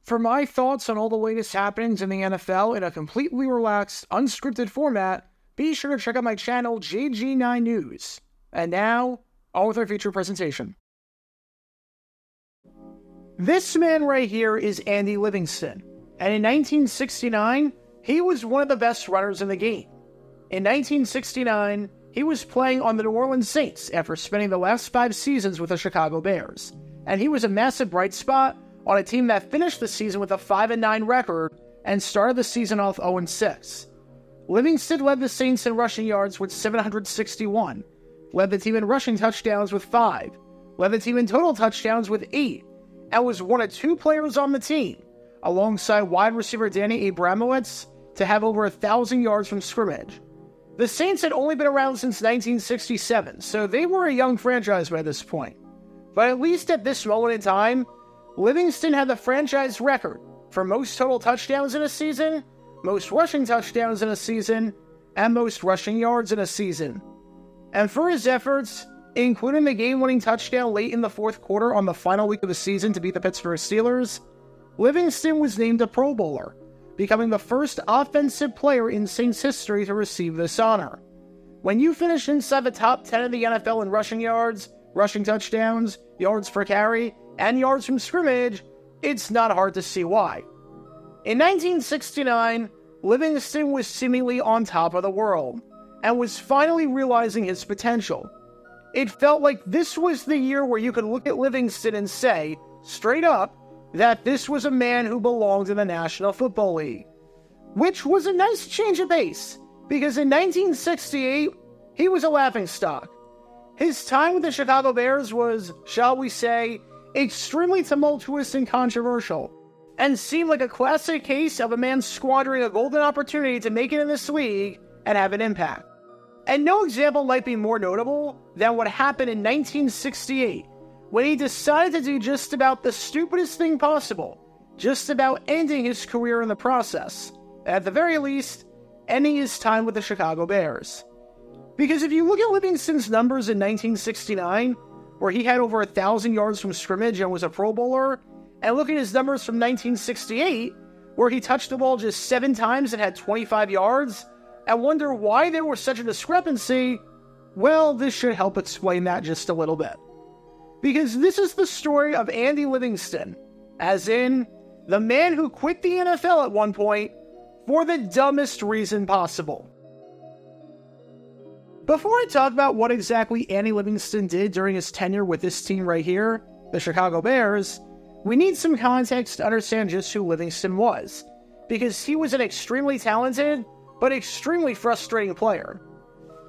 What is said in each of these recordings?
For my thoughts on all the latest happenings in the NFL in a completely relaxed, unscripted format, be sure to check out my channel, JG9 News. And now, on with our feature presentation. This man right here is Andy Livingston, and in 1969, he was one of the best runners in the game. In 1969, he was playing on the New Orleans Saints after spending the last 5 seasons with the Chicago Bears, and he was a massive bright spot on a team that finished the season with a 5-9 record and started the season off 0-6. Livingston led the Saints in rushing yards with 761, led the team in rushing touchdowns with 5, led the team in total touchdowns with 8, and was one of 2 players on the team, alongside wide receiver Danny Abramowitz, to have over 1,000 yards from scrimmage. The Saints had only been around since 1967, so they were a young franchise by this point. But at least at this moment in time, Livingston had the franchise record for most total touchdowns in a season, most rushing touchdowns in a season, and most rushing yards in a season. And for his efforts, including the game-winning touchdown late in the fourth quarter on the final week of the season to beat the Pittsburgh Steelers, Livingston was named a Pro Bowler, becoming the first offensive player in Saints history to receive this honor. When you finish inside the top 10 of the NFL in rushing yards, rushing touchdowns, yards per carry, and yards from scrimmage, it's not hard to see why. In 1969, Livingston was seemingly on top of the world, and was finally realizing his potential. It felt like this was the year where you could look at Livingston and say, straight up, that this was a man who belonged in the National Football League. Which was a nice change of pace, because in 1968, he was a laughingstock. His time with the Chicago Bears was, shall we say, extremely tumultuous and controversial, and seemed like a classic case of a man squandering a golden opportunity to make it in this league and have an impact. And no example might be more notable than what happened in 1968, when he decided to do just about the stupidest thing possible, just about ending his career in the process, at the very least, ending his time with the Chicago Bears. Because if you look at Livingston's numbers in 1969, where he had over 1,000 yards from scrimmage and was a Pro Bowler, and look at his numbers from 1968, where he touched the ball just 7 times and had 25 yards, and wonder why there was such a discrepancy, well, this should help explain that just a little bit. Because this is the story of Andy Livingston, as in, the man who quit the NFL at one point for the dumbest reason possible. Before I talk about what exactly Andy Livingston did during his tenure with this team right here, the Chicago Bears, we need some context to understand just who Livingston was, because he was an extremely talented, but extremely frustrating player.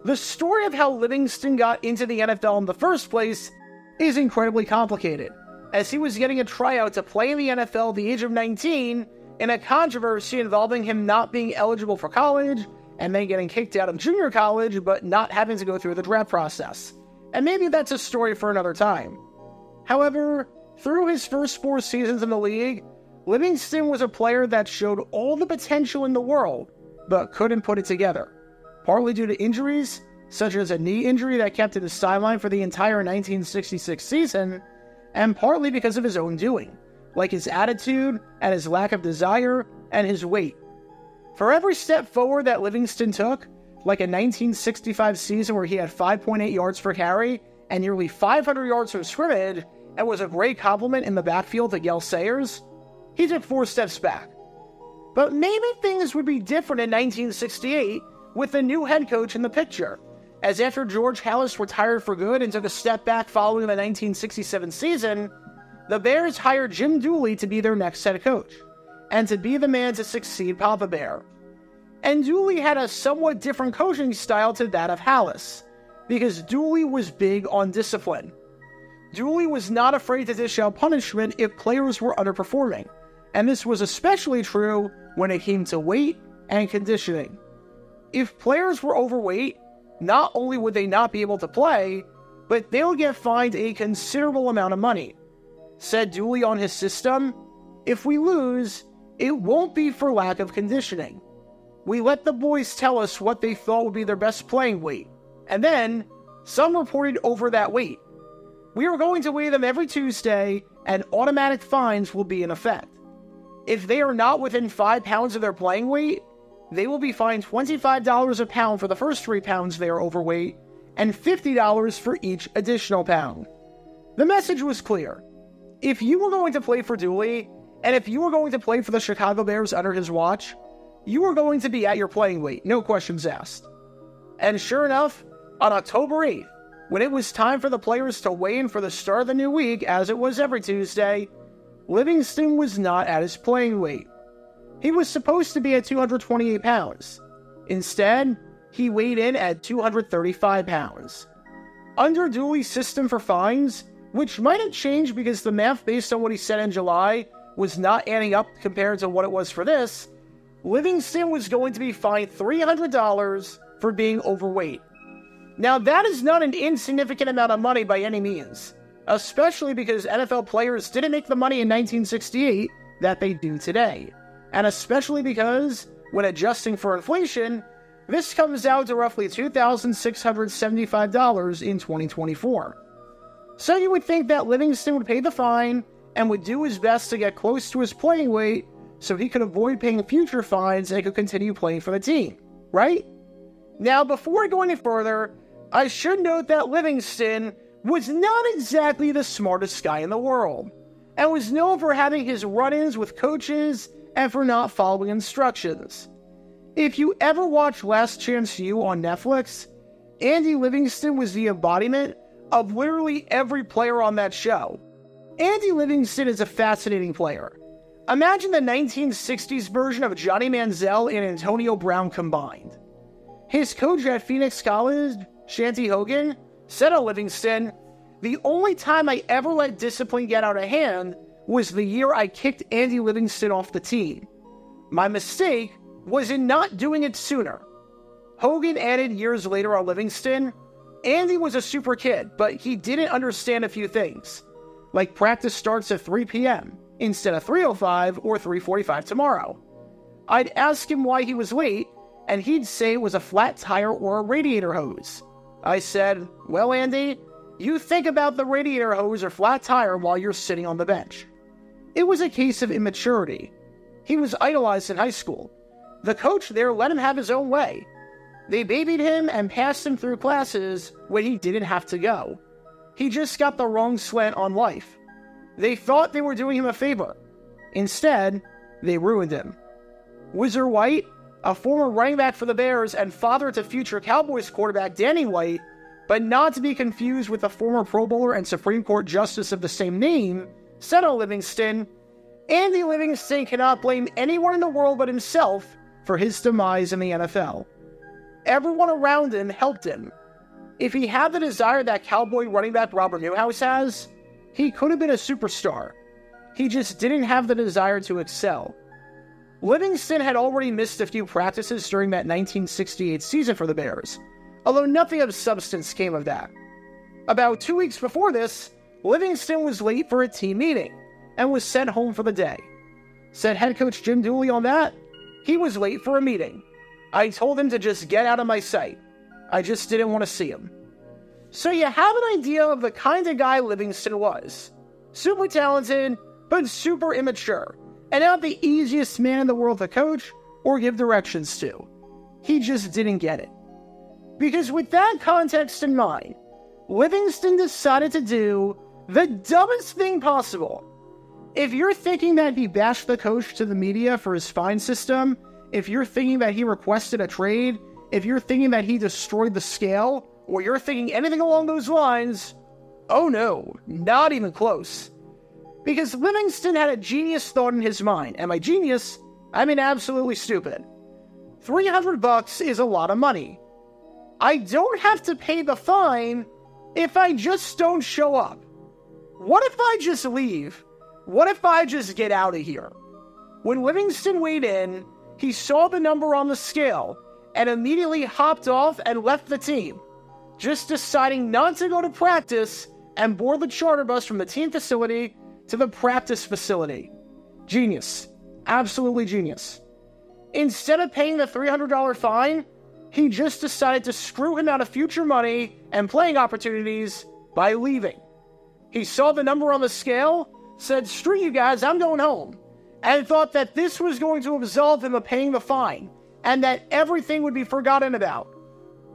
The story of how Livingston got into the NFL in the first place is incredibly complicated, as he was getting a tryout to play in the NFL at the age of 19 in a controversy involving him not being eligible for college, and then getting kicked out of junior college, but not having to go through the draft process. And maybe that's a story for another time. However, through his first 4 seasons in the league, Livingston was a player that showed all the potential in the world, but couldn't put it together. Partly due to injuries, such as a knee injury that kept him the sideline for the entire 1966 season, and partly because of his own doing, like his attitude and his lack of desire and his weight. For every step forward that Livingston took, like a 1965 season where he had 5.8 yards per carry and nearly 500 yards from scrimmage and was a great compliment in the backfield to Gale Sayers, he took 4 steps back. But maybe things would be different in 1968 with a new head coach in the picture, as after George Halas retired for good and took a step back following the 1967 season, the Bears hired Jim Dooley to be their next head coach, and to be the man to succeed Papa Bear. And Dooley had a somewhat different coaching style to that of Halas, because Dooley was big on discipline. Dooley was not afraid to dish out punishment if players were underperforming, and this was especially true when it came to weight and conditioning. If players were overweight, not only would they not be able to play, but they would get fined a considerable amount of money. Said Dooley on his system, "If we lose, it won't be for lack of conditioning. We let the boys tell us what they thought would be their best playing weight, and then some reported over that weight. We are going to weigh them every Tuesday, and automatic fines will be in effect." If they are not within 5 pounds of their playing weight, they will be fined $25 a pound for the first 3 pounds they are overweight, and $50 for each additional pound. The message was clear. If you were going to play for Dooley, and if you were going to play for the Chicago Bears under his watch, you were going to be at your playing weight, no questions asked. And sure enough, on October 8th, when it was time for the players to weigh in for the start of the new week, as it was every Tuesday, Livingston was not at his playing weight. He was supposed to be at 228 pounds. Instead, he weighed in at 235 pounds. Under Dooley's system for fines, which might have changed because the math based on what he said in July was not adding up compared to what it was for this, Livingston was going to be fined $300 for being overweight. Now that is not an insignificant amount of money by any means, especially because NFL players didn't make the money in 1968 that they do today, and especially because, when adjusting for inflation, this comes out to roughly $2,675 in 2024. So you would think that Livingston would pay the fine and would do his best to get close to his playing weight so he could avoid paying future fines and could continue playing for the team, right? Now, before I go any further, I should note that Livingston was not exactly the smartest guy in the world, and was known for having his run-ins with coaches and for not following instructions. If you ever watch Last Chance U on Netflix, Andy Livingston was the embodiment of literally every player on that show. Andy Livingston is a fascinating player. Imagine the 1960s version of Johnny Manziel and Antonio Brown combined. His coach at Phoenix College, Shanty Hogan, said of Livingston, "The only time I ever let discipline get out of hand was the year I kicked Andy Livingston off the team. My mistake was in not doing it sooner." Hogan added years later on Livingston, "Andy was a super kid, but he didn't understand a few things, like practice starts at 3 p.m. instead of 3:05 or 3:45 tomorrow. I'd ask him why he was late, and he'd say it was a flat tire or a radiator hose. I said, well, Andy, you think about the radiator hose or flat tire while you're sitting on the bench." It was a case of immaturity. He was idolized in high school. The coach there let him have his own way. They babied him and passed him through classes when he didn't have to go. He just got the wrong slant on life. They thought they were doing him a favor. Instead, they ruined him. Whizzer White, a former running back for the Bears and father to future Cowboys quarterback Danny White, but not to be confused with the former Pro Bowler and Supreme Court Justice of the same name, said of Livingston, "Andy Livingston cannot blame anyone in the world but himself for his demise in the NFL. Everyone around him helped him. If he had the desire that Cowboy running back Robert Newhouse has, he could have been a superstar. He just didn't have the desire to excel." Livingston had already missed a few practices during that 1968 season for the Bears, although nothing of substance came of that. About 2 weeks before this, Livingston was late for a team meeting and was sent home for the day. Said head coach Jim Dooley on that, "He was late for a meeting. I told him to just get out of my sight. I just didn't want to see him." So you have an idea of the kind of guy Livingston was. Super talented, but super immature, and not the easiest man in the world to coach or give directions to. He just didn't get it. Because with that context in mind, Livingston decided to do the dumbest thing possible. If you're thinking that he bashed the coach to the media for his fine system, if you're thinking that he requested a trade, if you're thinking that he destroyed the scale, or you're thinking anything along those lines, oh no, not even close. Because Livingston had a genius thought in his mind, and by genius, I mean absolutely stupid. $300 is a lot of money. I don't have to pay the fine if I just don't show up. What if I just leave? What if I just get out of here? When Livingston weighed in, he saw the number on the scale and immediately hopped off and left the team, just deciding not to go to practice and board the charter bus from the team facility to the practice facility. Genius. Absolutely genius. Instead of paying the $300 fine, he just decided to screw him out of future money and playing opportunities by leaving. He saw the number on the scale, said, "Screw you guys, I'm going home," and thought that this was going to absolve him of paying the fine, and that everything would be forgotten about.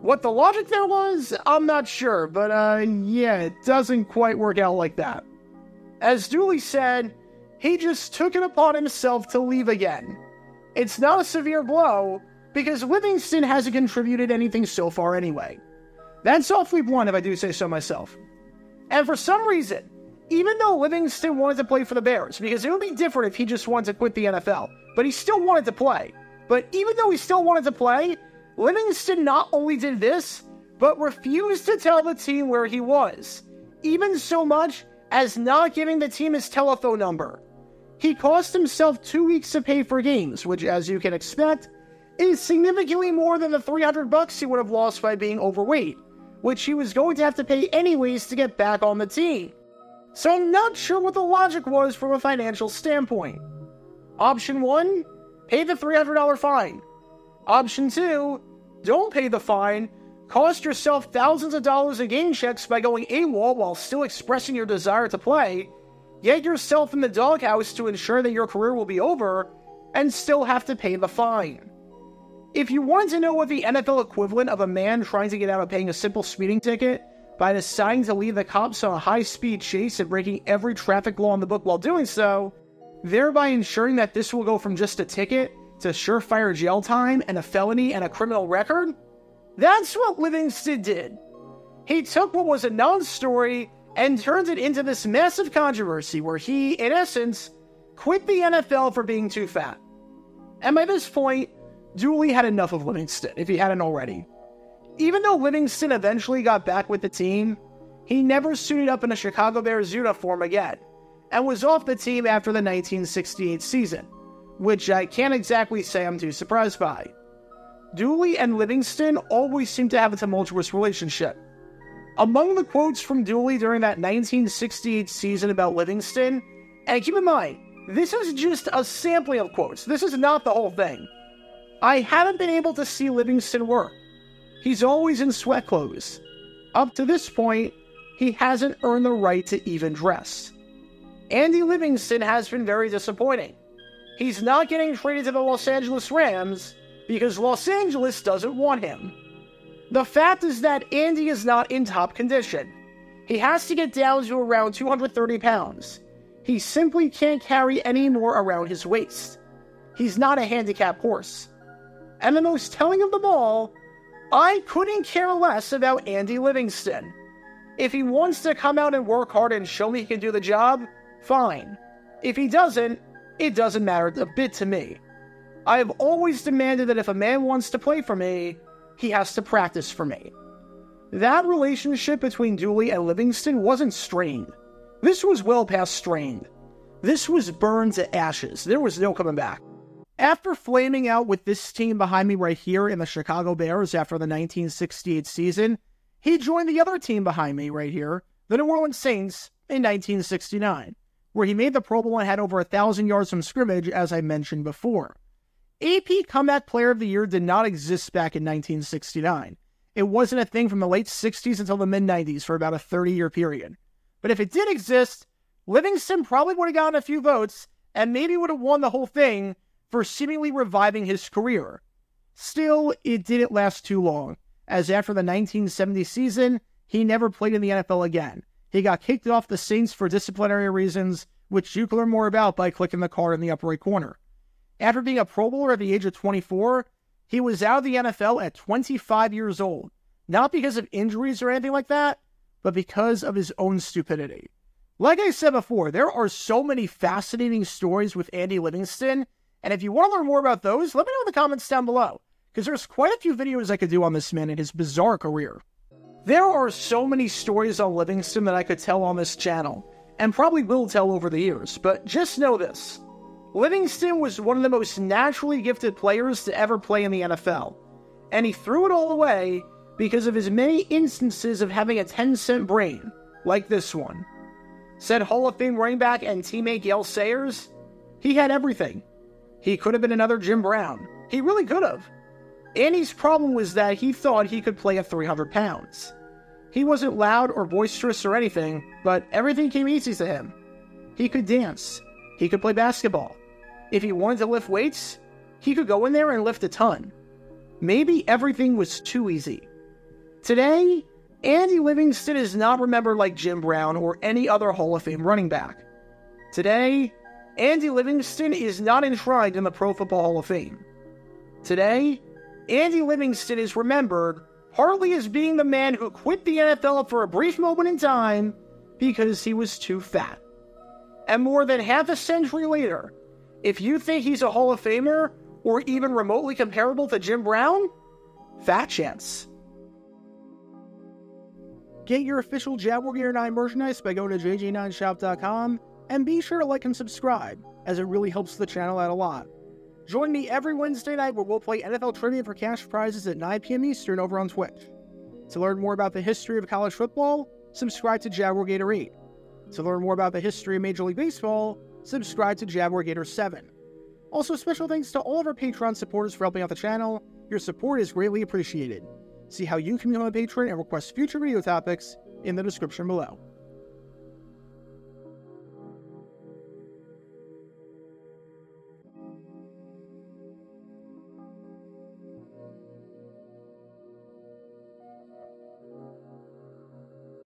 What the logic there was, I'm not sure, but yeah, it doesn't quite work out like that. As Dooley said, he just took it upon himself to leave again. It's not a severe blow, because Livingston hasn't contributed anything so far anyway. That's awfully blunt if I do say so myself. And for some reason, even though Livingston wanted to play for the Bears, because it would be different if he just wanted to quit the NFL, but he still wanted to play. But even though he still wanted to play, Livingston not only did this, but refused to tell the team where he was, even so much as not giving the team his telephone number. He cost himself 2 weeks to pay for games, which, as you can expect, is significantly more than the $300 he would have lost by being overweight, which he was going to have to pay anyways to get back on the team. So I'm not sure what the logic was from a financial standpoint. Option 1, pay the $300 fine. Option 2, don't pay the fine, cost yourself thousands of dollars in game checks by going AWOL while still expressing your desire to play, get yourself in the doghouse to ensure that your career will be over, and still have to pay the fine. If you wanted to know what the NFL equivalent of a man trying to get out of paying a simple speeding ticket by deciding to leave the cops on a high-speed chase and breaking every traffic law in the book while doing so, thereby ensuring that this will go from just a ticket to surefire jail time and a felony and a criminal record, that's what Livingston did. He took what was a non-story and turned it into this massive controversy where he, in essence, quit the NFL for being too fat. And by this point, Dooley had enough of Livingston, if he hadn't already. Even though Livingston eventually got back with the team, he never suited up in a Chicago Bears uniform again, and was off the team after the 1968 season, which I can't exactly say I'm too surprised by. Dooley and Livingston always seemed to have a tumultuous relationship. Among the quotes from Dooley during that 1968 season about Livingston, and keep in mind, this is just a sampling of quotes, this is not the whole thing. I haven't been able to see Livingston work. He's always in sweat clothes. Up to this point, he hasn't earned the right to even dress. Andy Livingston has been very disappointing. He's not getting traded to the Los Angeles Rams because Los Angeles doesn't want him. The fact is that Andy is not in top condition. He has to get down to around 230 pounds. He simply can't carry any more around his waist. He's not a handicap horse. And the most telling of them all, I couldn't care less about Andy Livingston. If he wants to come out and work hard and show me he can do the job, fine. If he doesn't, it doesn't matter a bit to me. I have always demanded that if a man wants to play for me, he has to practice for me. That relationship between Dooley and Livingston wasn't strained. This was well past strained. This was burned to ashes. There was no coming back. After flaming out with this team behind me right here in the Chicago Bears after the 1968 season, he joined the other team behind me right here, the New Orleans Saints, in 1969, where he made the Pro Bowl and had over 1,000 yards from scrimmage, as I mentioned before. AP Comeback Player of the Year did not exist back in 1969. It wasn't a thing from the late 60s until the mid-90s for about a 30-year period. But if it did exist, Livingston probably would have gotten a few votes and maybe would have won the whole thing for seemingly reviving his career. Still, it didn't last too long, as after the 1970 season, he never played in the NFL again. He got kicked off the Saints for disciplinary reasons, which you can learn more about by clicking the card in the upper right corner. After being a Pro Bowler at the age of 24, he was out of the NFL at 25 years old, not because of injuries or anything like that, but because of his own stupidity. Like I said before, there are so many fascinating stories with Andy Livingston, and if you want to learn more about those, let me know in the comments down below, because there's quite a few videos I could do on this man and his bizarre career. There are so many stories on Livingston that I could tell on this channel, and probably will tell over the years, but just know this. Livingston was one of the most naturally gifted players to ever play in the NFL, and he threw it all away because of his many instances of having a 10-cent brain, like this one. Said Hall of Fame running back and teammate Gale Sayers, he had everything. He could have been another Jim Brown. He really could have. Andy's problem was that he thought he could play at 300 pounds. He wasn't loud or boisterous or anything, but everything came easy to him. He could dance. He could play basketball. If he wanted to lift weights, he could go in there and lift a ton. Maybe everything was too easy. Today, Andy Livingston is not remembered like Jim Brown or any other Hall of Fame running back. Today, Andy Livingston is not enshrined in the Pro Football Hall of Fame. Today, Andy Livingston is remembered partly as being the man who quit the NFL for a brief moment in time because he was too fat. And more than half a century later, if you think he's a Hall of Famer or even remotely comparable to Jim Brown, fat chance. Get your official Jaguar Gator 9 merchandise by going to jj9shop.com, and be sure to like and subscribe, as it really helps the channel out a lot. Join me every Wednesday night where we'll play NFL trivia for cash prizes at 9 p.m. Eastern over on Twitch. To learn more about the history of college football, subscribe to Jaguar Gator 8. To learn more about the history of Major League Baseball, subscribe to Jaguar Gator 7. Also, special thanks to all of our Patreon supporters for helping out the channel. Your support is greatly appreciated. See how you can become a patron and request future video topics in the description below.